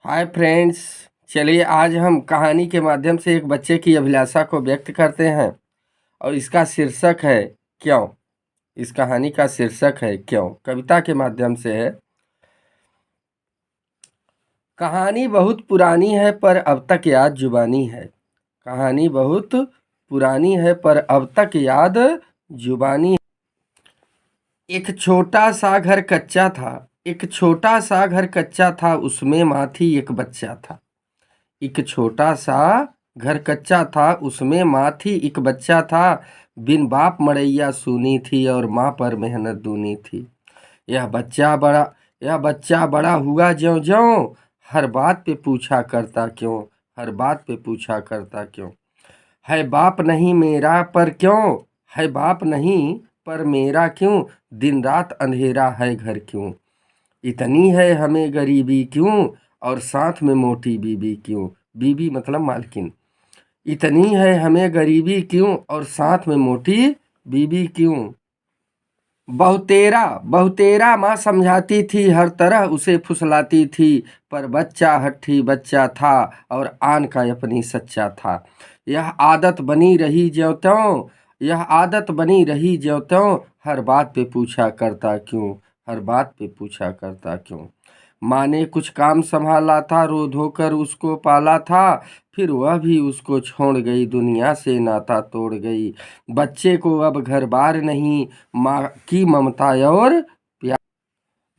Hi friends. चलिए आज हम कहानी के माध्यम से एक बच्चे की अभिलाषा को व्यक्त करते हैं और इसका शीर्षक है क्यों। इस कहानी का शीर्षक है क्यों, कविता के माध्यम से है। कहानी बहुत पुरानी है पर अब तक याद जुबानी है। कहानी बहुत पुरानी है पर अब तक याद जुबानी है। एक छोटा सा घर कच्चा था। एक छोटा सा घर कच्चा था, उसमें माँ थी, एक बच्चा था। एक छोटा सा घर कच्चा था, उसमें माँ थी, एक बच्चा था। बिन बाप मड़ैया सूनी थी और माँ पर मेहनत दूनी थी। यह बच्चा बड़ा हुआ ज्यों ज्यों, हर बात पे पूछा करता क्यों, हर बात पे पूछा करता क्यों। है बाप नहीं मेरा पर क्यों, है बाप नहीं पर मेरा क्यों, दिन रात अंधेरा है घर क्यों। इतनी है हमें गरीबी क्यों, और साथ में मोटी बीबी क्यों। बीबी मतलब मालकिन। इतनी है हमें गरीबी क्यों, और साथ में मोटी बीबी क्यों। बहुतेरा बहुतेरा माँ समझाती थी, हर तरह उसे फुसलाती थी। पर बच्चा हट्ठी बच्चा था, और आन का अपनी सच्चा था। यह आदत बनी रही ज्यों त्यों, यह आदत बनी रही ज्यों त्यों, हर बात पे पूछा करता क्यों, हर बात पे पूछा करता क्यों। माँ ने कुछ काम संभाला था, रो धोकर उसको पाला था। फिर वह भी उसको छोड़ गई, दुनिया से नाता तोड़ गई। बच्चे को अब घर बार नहीं, माँ की ममता और प्यार।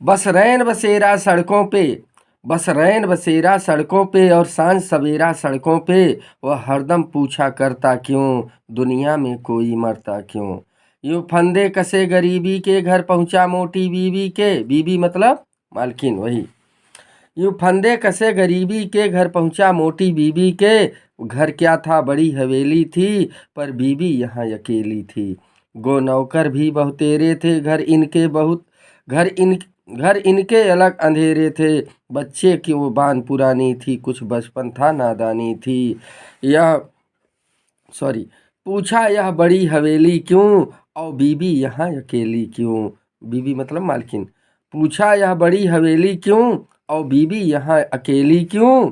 बस रैन बसेरा सड़कों पे, बस रैन बसेरा सड़कों पे, और सांझ सवेरा सड़कों पे। वह हरदम पूछा करता क्यों, दुनिया में कोई मरता क्यों। यूं फंदे कसे गरीबी के, घर पहुंचा मोटी बीबी के। बीबी मतलब मालकिन, वही। यूं फंदे कसे गरीबी के, घर पहुंचा मोटी बीबी के। घर क्या था, बड़ी हवेली थी, पर बीबी यहाँ अकेली थी। गो नौकर भी बहुतेरे थे, घर इनके अलग अंधेरे थे। बच्चे की वो बान पुरानी थी, कुछ बचपन था नादानी थी। यह सॉरी पूछा यह बड़ी हवेली क्यों, और बीबी यहाँ अकेली क्यों। बीबी मतलब मालकिन। पूछा यह बड़ी हवेली क्यों, और बीबी यहाँ अकेली क्यों।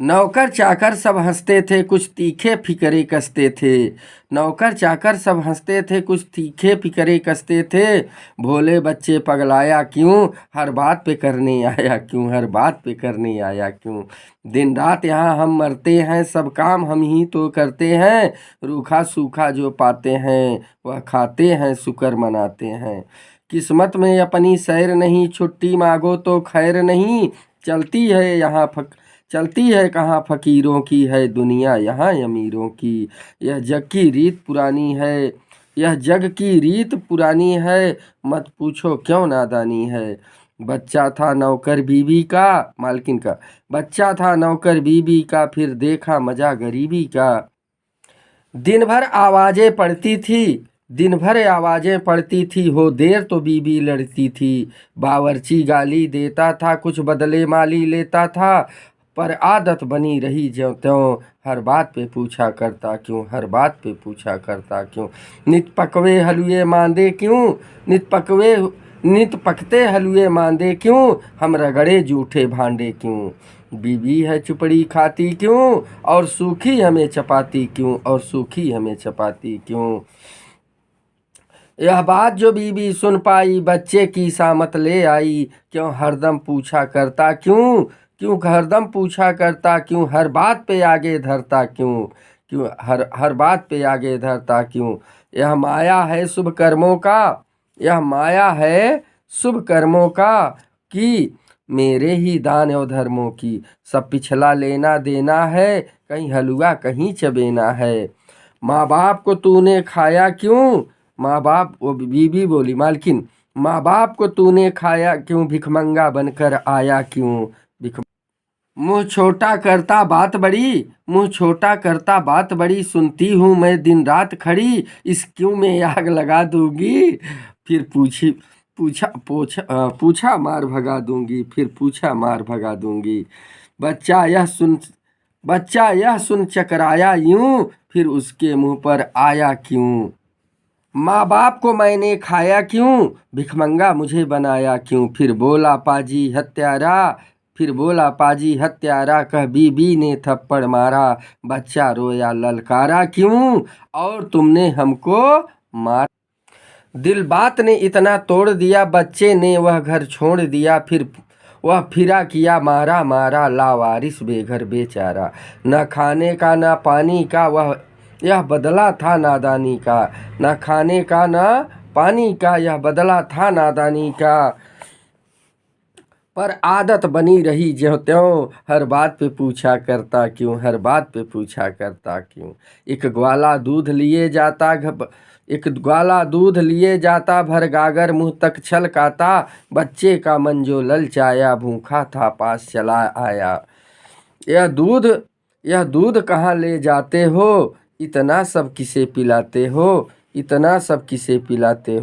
नौकर चाकर सब हंसते थे, कुछ तीखे फिकरे कसते थे। नौकर चाकर सब हंसते थे, कुछ तीखे फिकरे कसते थे। भोले बच्चे पगलाया क्यों, हर बात पे करने आया क्यों, हर बात पे करने आया क्यों। दिन रात यहाँ हम मरते हैं, सब काम हम ही तो करते हैं। रूखा सूखा जो पाते हैं, वह खाते हैं, शुक्र मनाते हैं। किस्मत में अपनी सैर नहीं, छुट्टी मांगो तो खैर नहीं। चलती है यहाँ चलती है कहाँ फकीरों की है दुनिया, यहाँ अमीरों की। यह जग की रीत पुरानी है, यह जग की रीत पुरानी है, मत पूछो क्यों नादानी है। बच्चा था नौकर बीबी का, मालकिन का। बच्चा था नौकर बीबी का, फिर देखा मजा गरीबी का। दिन भर आवाजें पड़ती थी, दिन भर आवाजें पड़ती थी, हो देर तो बीबी लड़ती थी। बावर्ची गाली देता था, कुछ बदले माली लेता था। पर आदत बनी रही ज्यों त्यों, हर बात पे पूछा करता क्यों, हर बात पे पूछा करता क्यों। नित पकवे हलुए मांदे क्यों, नित पकते हलुए मांदे क्यों, हम रगड़े जूठे भांडे क्यों। बीबी है चुपड़ी खाती क्यों, और सूखी हमें चपाती क्यों, और सूखी हमें चपाती क्यों। यह बात जो बीबी सुन पाई, बच्चे की सामत ले आई। क्यों हरदम पूछा करता क्यों, क्यों हरदम पूछा करता क्यों, हर बात पे आगे धरता क्यों, क्यों हर हर बात पे आगे धरता क्यों। यह माया है शुभ कर्मों का, यह माया है शुभ कर्मों का, कि मेरे ही दान और धर्मों की। सब पिछला लेना देना है, कहीं हलवा कहीं चबेना है। माँ बाप को तूने खाया क्यों, माँ बाप, वो बीबी बोली मालकिन, माँ बाप को तूने खाया क्यों, भिखमंगा बनकर आया क्यों। भिख मुँह छोटा करता बात बड़ी, मुँह छोटा करता बात बड़ी, सुनती हूँ मैं दिन रात खड़ी, इस क्यों में आग लगा दूंगी। फिर पूछा मार भगा दूंगी, फिर पूछा मार भगा दूंगी। बच्चा यह सुन बच्चा यह सुन चकराया यूं, फिर उसके मुंह पर आया क्यों। माँ बाप को मैंने खाया क्यों, भिखमंगा मुझे बनाया क्यों। फिर बोला पाजी हत्यारा, फिर बोला पाजी हत्यारा, कह बीबी ने थप्पड़ मारा। बच्चा रोया ललकारा, क्यों और तुमने हमको मार। दिल बात ने इतना तोड़ दिया, बच्चे ने वह घर छोड़ दिया। फिर वह फिरा किया मारा मारा, लावारिस बेघर बेचारा। न खाने का न पानी का वह यह बदला था नादानी का। न खाने का न पानी का यह बदला था नादानी का। पर आदत बनी रही ज्यों त्यों, हर बात पे पूछा करता क्यों, हर बात पे पूछा करता क्यों। एक ग्वाला दूध लिए जाता एक ग्वाला दूध लिए जाता, भर गागर मुंह तक छलकाता। बच्चे का मन जो ललचाया, भूखा था पास चला आया। यह दूध कहाँ ले जाते हो, इतना सब किसे पिलाते हो, इतना सब किसे पिलाते हो।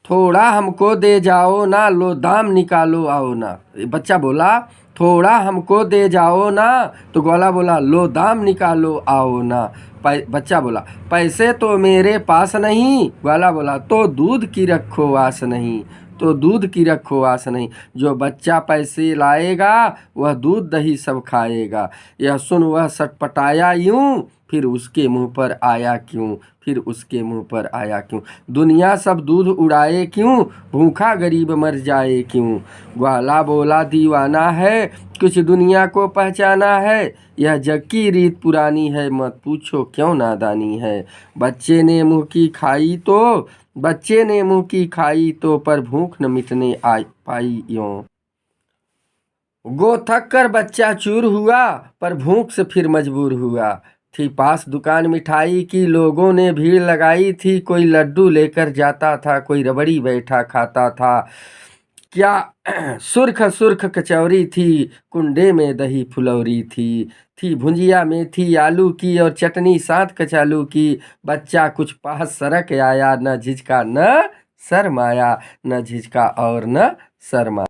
थोड़ा हमको दे जाओ ना, लो दाम निकालो आओ ना। बच्चा बोला थोड़ा हमको दे जाओ ना, तो ग्वाला बोला लो दाम निकालो आओ ना। बच्चा बोला पैसे तो मेरे पास नहीं, ग्वाला बोला तो दूध की रखो आस नहीं, तो दूध की रखो आस नहीं। जो बच्चा पैसे लाएगा, वह दूध दही सब खाएगा। यह सुन वह सटपटाया यूं, फिर उसके मुंह पर आया क्यों, फिर उसके मुंह पर आया क्यों। दुनिया सब दूध उड़ाए क्यों, भूखा गरीब मर जाए क्यों। ग्वाला बोला दीवाना है, कुछ दुनिया को पहचाना है। यह जग की रीत पुरानी है, मत पूछो क्यों नादानी है। बच्चे ने मुंह की खाई तो, बच्चे ने मुंह की खाई तो, पर भूख न मिटने पाई यों। गो थक कर बच्चा चूर हुआ, पर भूख से फिर मजबूर हुआ। थी पास दुकान मिठाई की, लोगों ने भीड़ लगाई थी। कोई लड्डू लेकर जाता था, कोई रबड़ी बैठा खाता था। क्या सुर्ख सुर्ख कचौरी थी, कुंडे में दही फुलौरी थी भुंजिया मेथी आलू की, और चटनी साथ कचालू की। बच्चा कुछ पास सरक आया, न झिझका न शर्माया, न झिझका और न शर्मा।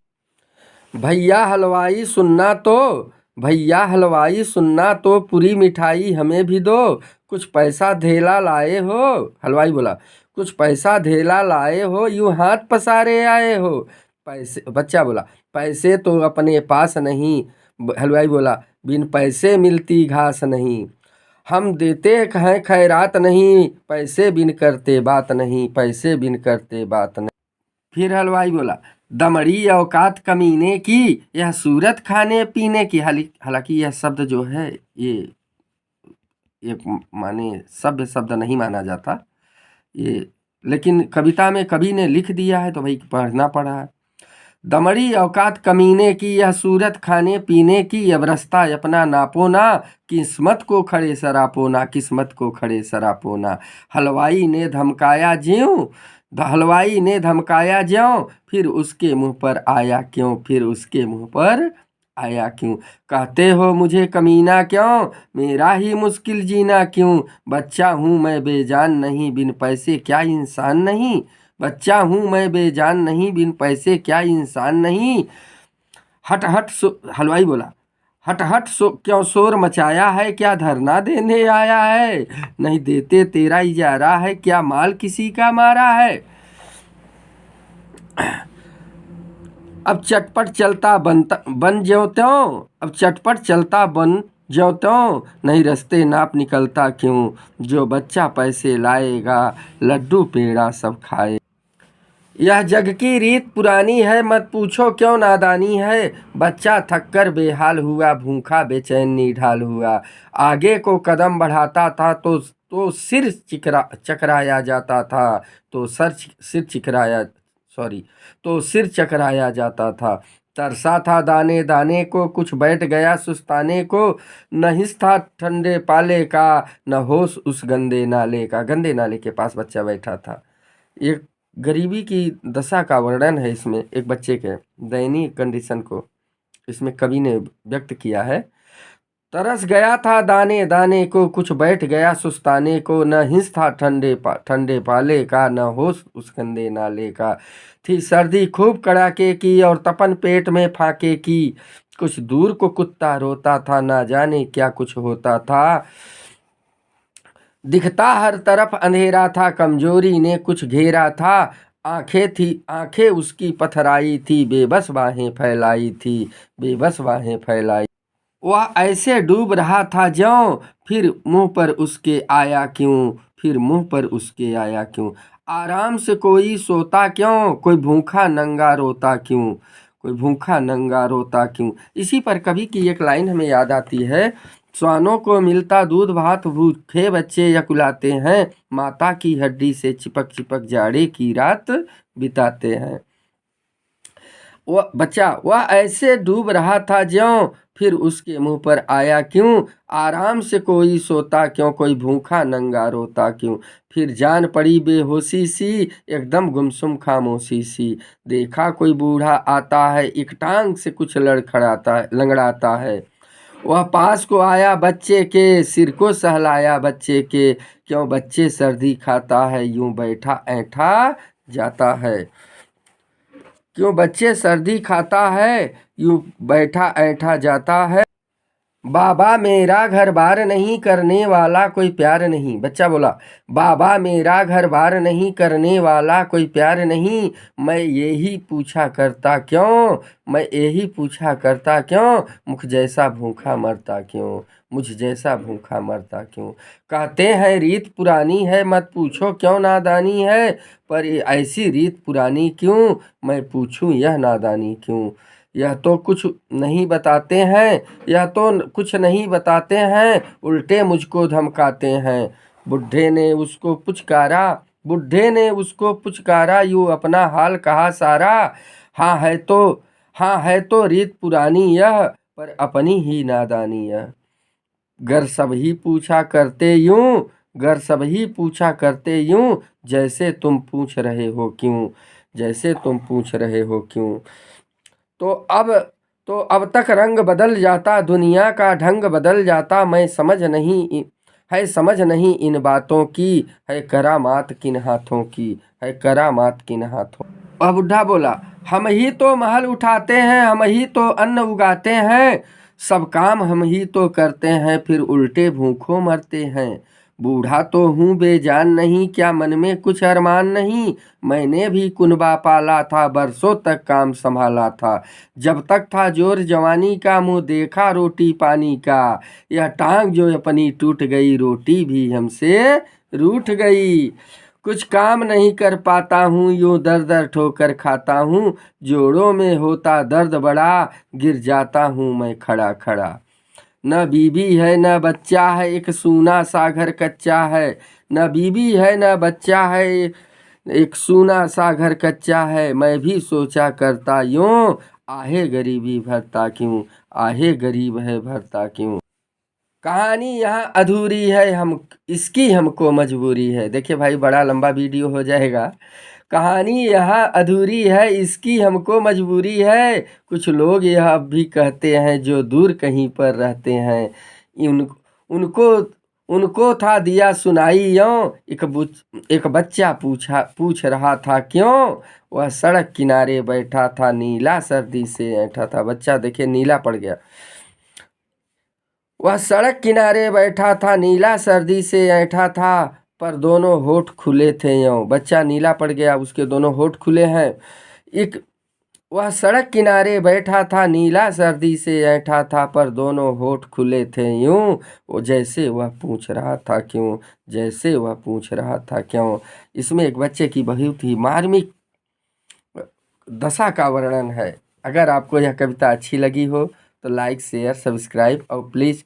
भैया हलवाई सुनना तो, भैया हलवाई सुनना तो, पूरी मिठाई हमें भी दो। कुछ पैसा धेला लाए हो, हलवाई बोला कुछ पैसा धेला लाए हो, यूं हाथ पसारे आए हो। पैसे, बच्चा बोला पैसे तो अपने पास नहीं। हलवाई बोला बिन पैसे मिलती घास नहीं। हम देते हैं खैरात नहीं, पैसे बिन करते बात नहीं, पैसे बिन करते बात नहीं। फिर हलवाई बोला दमड़ी औकात कमीने की, यह सूरत खाने पीने की। हालांकि यह शब्द जो है ये माने सभ्य शब्द नहीं माना जाता ये, लेकिन कविता में कवि ने लिख दिया है तो भाई पढ़ना पड़ा है। दमड़ी औकात कमीने की, यह सूरत खाने पीने की। अब रास्ता अपना नापो ना, किस्मत को खड़े सरापो ना, किस्मत को खड़े सरापो ना। हलवाई ने धमकाया ज्यों, हलवाई ने धमकाया ज्यों, फिर उसके मुंह पर आया क्यों, फिर उसके मुंह पर आया क्यों। कहते हो मुझे कमीना क्यों, मेरा ही मुश्किल जीना क्यों। बच्चा हूँ मैं बेजान नहीं, बिन पैसे क्या इंसान नहीं। बच्चा हूँ मैं बेजान नहीं, बिन पैसे क्या इंसान नहीं। हट हट हलवाई बोला हट हट क्यों शोर मचाया है, क्या धरना देने आया है। नहीं देते तेरा इजारा है, क्या माल किसी का मारा है। अब चटपट चलता बन ज्यों त्यों, अब चटपट चलता बन ज्यों त्यों। नहीं रस्ते नाप निकलता क्यों, जो बच्चा पैसे लाएगा, लड्डू पेड़ा सब खाए। यह जग की रीत पुरानी है, मत पूछो क्यों नादानी है। बच्चा थक कर बेहाल हुआ, भूखा बेचैन निढाल हुआ। आगे को कदम बढ़ाता था तो सिर चकराया जाता था, तो सिर चकराया जाता था। तरसा था दाने दाने को, कुछ बैठ गया सुस्ताने को। न हिस था ठंडे पाले का, न होश उस गंदे नाले का। गंदे नाले के पास बच्चा बैठा था। एक गरीबी की दशा का वर्णन है इसमें, एक बच्चे के दयनीय कंडीशन को इसमें कवि ने व्यक्त किया है। तरस गया था दाने दाने को, कुछ बैठ गया सुस्ताने को। न हिंस था ठंडे पाले का, न होश उस गंदे नाले का। थी सर्दी खूब कड़ाके की, और तपन पेट में फाके की। कुछ दूर को कुत्ता रोता था, ना जाने क्या कुछ होता था। दिखता हर तरफ अंधेरा था, कमजोरी ने कुछ घेरा था। आंखें उसकी पथराई थी, बेबस बाहें फैलाई थी, बेबस बाहें फैलाई। वह ऐसे डूब रहा था ज्यों, फिर मुंह पर उसके आया क्यों, फिर मुंह पर उसके आया क्यों। आराम से कोई सोता क्यों, कोई भूखा नंगा रोता क्यों, कोई भूखा नंगा रोता क्यों। इसी पर कवि की एक लाइन हमें याद आती है, श्वानों को मिलता दूध भात, भूखे बच्चे यकुलाते हैं, माता की हड्डी से चिपक चिपक जाड़े की रात बिताते हैं। वह ऐसे डूब रहा था ज्यों, फिर उसके मुंह पर आया क्यों। आराम से कोई सोता क्यों, कोई भूखा नंगा रोता क्यों। फिर जान पड़ी बेहोशी सी, एकदम गुमसुम खामोशी सी। देखा कोई बूढ़ा आता है, एक टांग से कुछ लड़खड़ाता है, लंगड़ाता है। वह पास को आया बच्चे के, सिर को सहलाया बच्चे के, क्यों बच्चे सर्दी खाता है, यूं बैठा ऐंठा जाता है। क्यों बच्चे सर्दी खाता है, यूं बैठा ऐंठा जाता है। बाबा मेरा घर बार नहीं, करने वाला कोई प्यार नहीं। बच्चा बोला, बाबा मेरा घर बार नहीं, करने वाला कोई प्यार नहीं। मैं यही पूछा करता क्यों, मैं यही पूछा करता क्यों, मुझ जैसा भूखा मरता क्यों, मुझ जैसा भूखा मरता क्यों। कहते हैं रीत पुरानी है, मत पूछो क्यों नादानी है, पर ये ऐसी रीत पुरानी क्यों, मैं पूछूं यह नादानी क्यों। यह तो कुछ नहीं बताते हैं, यह तो कुछ नहीं बताते हैं, उल्टे मुझको धमकाते हैं। बुढ़े ने उसको पुचकारा, बुढ़े ने उसको पुचकारा, यूं अपना हाल कहा सारा। हाँ है तो, हाँ है तो रीत पुरानी यह, पर अपनी ही नादानी यह। गर सब ही पूछा करते यूं, गर सब ही पूछा करते यूं, जैसे तुम पूछ रहे हो क्यों, जैसे तुम पूछ रहे हो क्यों। तो अब तो अब तक रंग बदल जाता, दुनिया का ढंग बदल जाता, मैं समझ नहीं है, समझ नहीं इन बातों की, है करामात किन हाथों की, है करामात किन हाथों। वह बुढ़ा बोला, हम ही तो महल उठाते हैं, हम ही तो अन्न उगाते हैं, सब काम हम ही तो करते हैं, फिर उल्टे भूखों मरते हैं। बूढ़ा तो हूँ बेजान नहीं, क्या मन में कुछ अरमान नहीं, मैंने भी कुनबा पाला था, बरसों तक काम संभाला था। जब तक था जोर जवानी का, मुँह देखा रोटी पानी का, यह टांग जो अपनी टूट गई, रोटी भी हमसे रूठ गई। कुछ काम नहीं कर पाता हूँ, यूं दर दर ठोकर खाता हूँ, जोड़ों में होता दर्द बड़ा, गिर जाता हूँ मैं खड़ा खड़ा। न बीबी है न बच्चा है, एक सूना सा घर कच्चा है, न बीबी है न बच्चा है, एक सूना सा घर कच्चा है। मैं भी सोचा करता यूं, आहे गरीबी भरता क्यों, आहे गरीब है भरता क्यों। कहानी यहाँ अधूरी है, हम इसकी हमको मजबूरी है। देखिए भाई, बड़ा लंबा वीडियो हो जाएगा। कहानी यहाँ अधूरी है, इसकी हमको मजबूरी है। कुछ लोग यह अब भी कहते हैं, जो दूर कहीं पर रहते हैं, उन उनको उनको था दिया सुनाई यों। एक बच्चा पूछ रहा था क्यों, वह सड़क किनारे बैठा था, नीला सर्दी से ऐंठा था। बच्चा देखिए नीला पड़ गया। वह सड़क किनारे बैठा था, नीला सर्दी से ऐंठा था, पर दोनों होठ खुले थे यों। बच्चा नीला पड़ गया, उसके दोनों होठ खुले हैं। एक वह सड़क किनारे बैठा था, नीला सर्दी से ऐंठा था, पर दोनों होठ खुले थे यूं। वो जैसे वह पूछ रहा था क्यों, जैसे वह पूछ रहा था क्यों। इसमें एक बच्चे की बहुत ही मार्मिक दशा का वर्णन है। अगर आपको यह कविता अच्छी लगी हो तो लाइक शेयर सब्सक्राइब और प्लीज़